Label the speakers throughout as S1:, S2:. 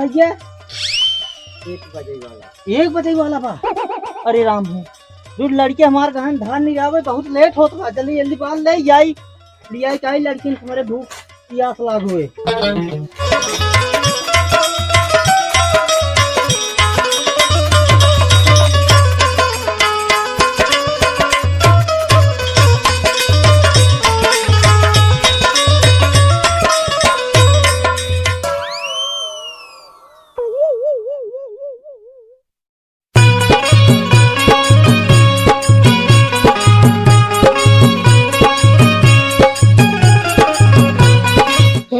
S1: भैया?
S2: 1 बजे वाला बा। अरे राम हूँ जो लड़की हमारे गहन धान नहीं आवे बहुत लेट होत बा। जल्दी जल्दी बाल ले आई काई लड़की तुम्हारे भूख प्यास लाग हुए।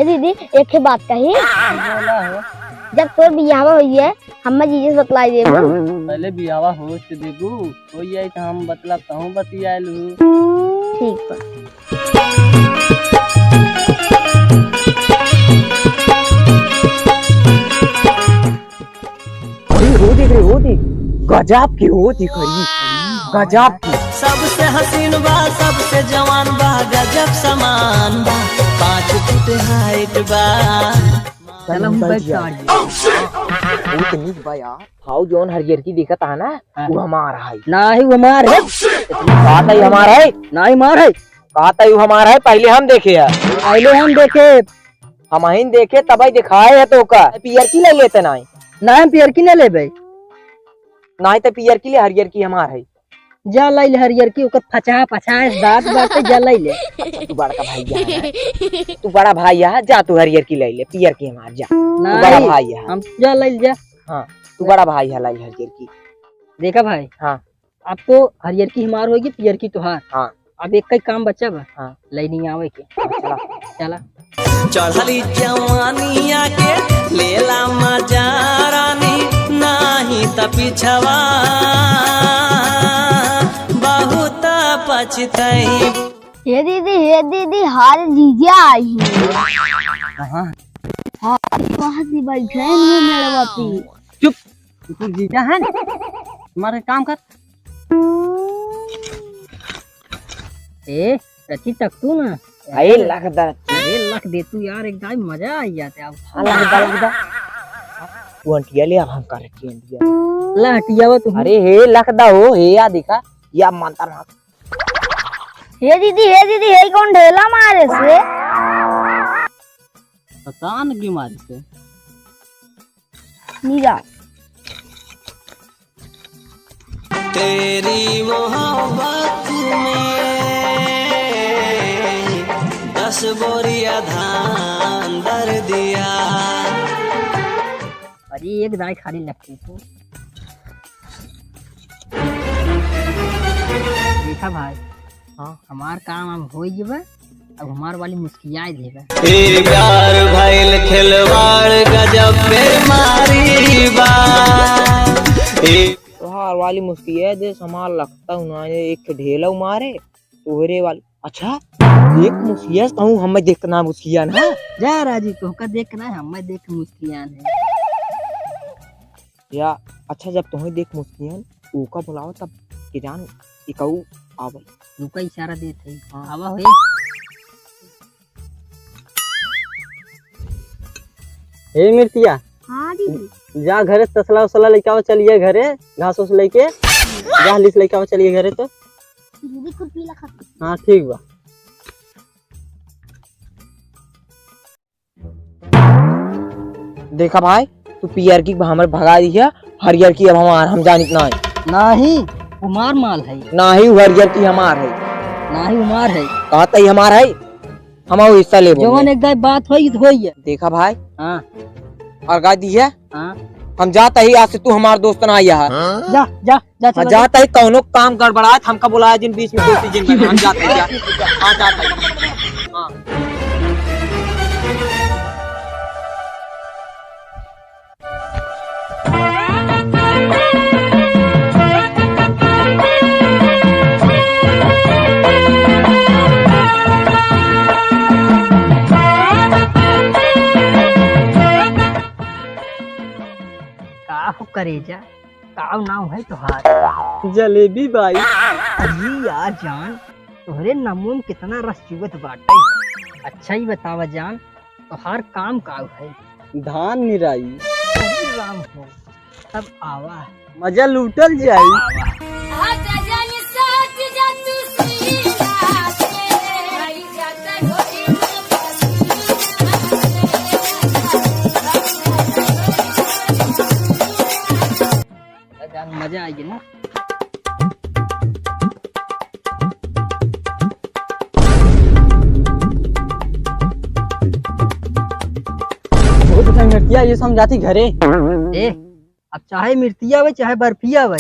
S3: दीदी एक बात कही, जब तोर बियाह हुई है हम जीजे से बतलाई दे।
S1: पहले बियाह हो देबू हो जाए तो हम बतलाता हूँ बतियालू।
S3: ठीक बा।
S2: हो देख गजब की हो दिख रही गजब की।
S4: सबसे हसीन बा सबसे जवान बा गजब समान बा 5 फुट हाइट बा।
S2: चल हम बैठ जाएंगे। वो तो नहीं बा यार। हाउ जोन हरियर की दिखत है ना वो हमारा है। ना ही वो हमारा है। बात है हमारा है ना ही मार है। बात है वो हमारा है। पहले हम देखे है। पहले हम देखे हम ही देखे तब ही दिखाए है तो का पियर की ले लेते ना हम पियर की ले लेबे ना तो पियर की ले हरियर की हमार है। जा ले हरियर की ओकर फचा पछास दांत बाटे जा ले। तू बड़ा भाई है तू बड़ा भाई है जा तू हरियर की ले ले पियर की हमार जा। तू बड़ा भाई है हम जा ले जा। हाँ तू बड़ा भाई है लाई हरियर की। देखा भाई। हाँ अब तो हरियर की हमार होगी पियर की तुहार। हाँ अब एक काम बचा बा। हाँ ले नहीं आवे के। चला चला
S4: चढ़ली जवानिया के लेला मजा रानी नाही त पिछवा बहुत पछताई।
S3: हे दीदी हार जीजा आई है।
S2: कहां
S3: हां वहां से बैठे हैं मेरे बापी।
S2: चुप तू जीजा है तुम्हारे काम कर। ए रची तक तू ना अरे लख दे तू यार एकदम मजा आ जाता है। लख तू अंटिया ले अब हम कर अंटिया ला हटिया वो तू। अरे हे लख दा हो हे या दिखा या मानता ना।
S3: हे दीदी हे कौन ढेला मारे से?
S1: पता न क्यों मारे से।
S3: नीरा
S4: तेरी मोहब्बत में 10 बोरिया धान दर दिया।
S2: अरे एक दाई खाली लगती तो देखा भाई। हाँ हमार काम हम हो जेबे अब हमार वाली मुस्किया देबे।
S4: ए प्यार भइल खिलवाड़ गजब बेमारी बा।
S2: तोहार वाली मुस्किया दे समार लगता हूँ ना एक ढेला मारे तोहरे वाली। अच्छा एक मुस्किया कहूँ हमें देखना मुस्किया ना जा राजी तो का देखना है हमें देख मुस्किया है या। अच्छा जब तुम्हें देख मुस्किया तू का बुलाओ तब कि जान इकाऊ आवे तू का इशारा देते है। हाँ आवा होए। हे मिर्तिया।
S3: हां दीदी
S2: जा घरे तसला उसला लेके आओ चलिए घरे घास उस लेके जा लिस लेके आओ चलिए घरे तो
S3: दीदी खुरपी ला खाती।
S2: हाँ ठीक बा। देखा भाई तू पियर की हमारे भगा दी है हरियर की अब हमार हम जानित ना है। नहीं उमार माल है ना ही हरियर की हमार है ना ही उमार है कहता ही हमार है हम हिस्सा ले जवन एक बात होई तो होई है। देखा भाई। हाँ और गा दी है। हाँ हम जाता ही आज से तू हमार दोस्त ना आया है। जा जा जा जाता ही कौनो काम गड़बड़ा हमका बुलाया जिन बीच में दोस्ती जिन में हम जाते हैं। हाँ जाता ही। हाँ करेजा काव नाम है तुहार जलेबी बाई। अरे यार जान तोहरे नमून कितना रस चुगत बाटे। अच्छा ही बतावा जान तुहार काम काव है। धान निराई।
S1: राम हो, अब आवा मजा लूटल जाई। मजा आएगी ना। मिर्तिया ये समझाती घरे ए, अब चाहे मिर्तिया आवे चाहे बर्फिया आवे,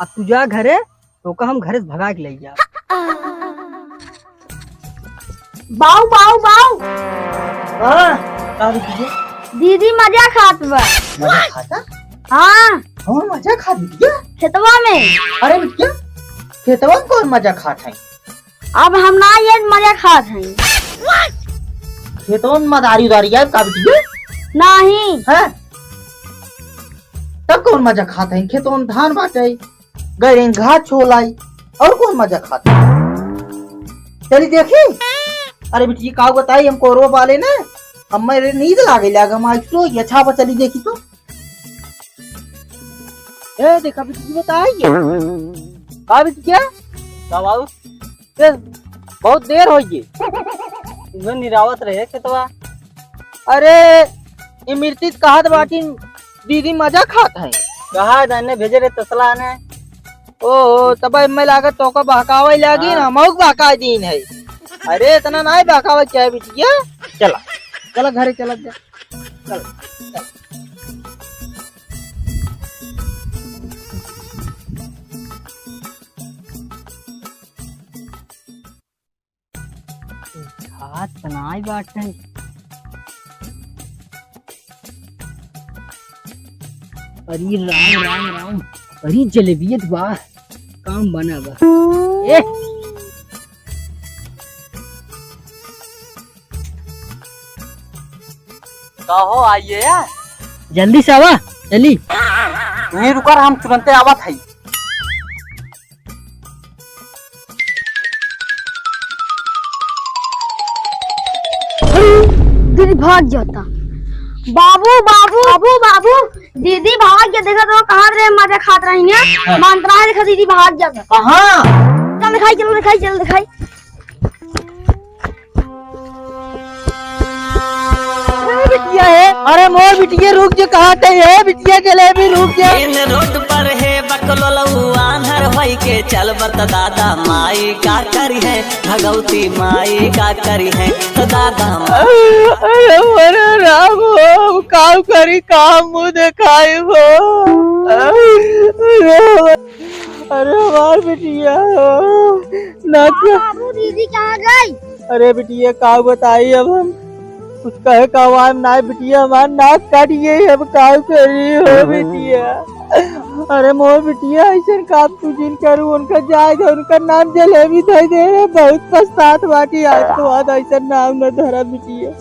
S1: अब तू जा घरे तो का हम घरे से भगा के ले जा।
S3: बाऊ बाऊ बाऊ
S2: हाँ
S3: दीदी मजा खात बा।
S2: मजा खाता?
S3: हाँ
S2: कौन मजा खा बिटिया?
S3: खेतवा में।
S2: अरे बिटिया खेतवा में कौन मजा खात है?
S3: अब हम ना ये मजा खात हैं।
S2: खेतवा में मदारी उदारी है का बिटिया?
S3: नहीं
S2: है तब कौन मजा खाता है? खेतवा में धान बाटे गए घास छोलाई और कौन मजा खाता है? चली देखी। अरे बिटिया का बताई हमको रो वाले ना, अब मेरे नींद लागे हम आज तो अच्छा पर चली देखी तो। ए देखा बिटिया बताइए का बिटिया
S1: बाबू बहुत देर हो गई, तुम्हें निरावत रहे खेतवा।
S2: अरे ये मिर्ती कहा बाटी दीदी मजा खात है
S1: कहा दाने भेजे रे तसला ने।
S2: ओ तब मैं लागत तो का बहकावे लागी ना, मौक बहका दीन है। अरे इतना नहीं बहकावे क्या है बिटिया? चला चला घरे चला जा चल।
S1: हाथ बनाई बाटे। अरे राम राम राम, अरे जलेबियत वाह काम बना बा। ए कहो आइए यार, जल्दी से आवा जल्दी।
S2: नहीं रुका हम तुरंत आवत है।
S3: दीदी भाग जाता। बाबू बाबू बाबू बाबू दीदी भाग गया। देखा तो कहाँ रहे मजा खात रही है। मंत्रा देखा दीदी भाग जाता।
S2: कहाँ?
S3: चल दिखाई चल दिखाई चल दिखाई।
S2: बिटिया है। अरे मोर बिटिया रुक जा, कहाँ है बिटिया? जलेबी रुक जा।
S4: इन रोड पर है बकलो आन्हर होई के चल बत दादा माई का करी है, भगवती माई का करी है तो दादा
S2: अरे राम हो काम करी काम मुँह दिखाई हो। अरे हमार बिटिया हो ना।
S3: बाबू दीदी कहाँ गई?
S2: अरे बिटिया का बताई, अब हम कुछ कहे का ना बिटिया, हमार नाक काटिए अब का करी हो बिटिया। अरे मोर बिटिया ऐसा काम तू जिन करू उनका जाएगा, उनका नाम जलेबी दे दे। बहुत पछतात बाटी आज तो बाद ऐसा नाम न धरा बिटिया।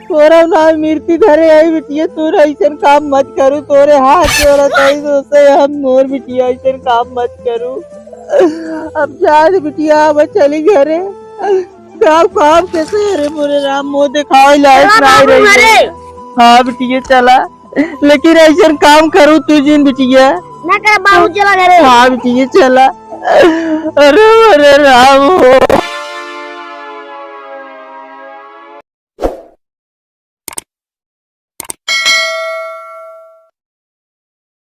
S2: तोरा नाम मिर्ती धरे आई बिटिया, तोरा ऐसा काम मत करू। तोरे हाथ जोड़त है सोचे हम मोर बिटिया ऐसा काम मत करू। अब जा बिटिया, अब चली घरे। काम कैसे? अरे मोरे राम मुँह दिखाओ लायक नहीं रही। हाँ बिटिया चला, लेकिन ऐसा काम करूँ तू जिन बिटिया
S3: ना कर बाबू चला घरे।
S2: हाँ बिटिया चला। अरे राम हो।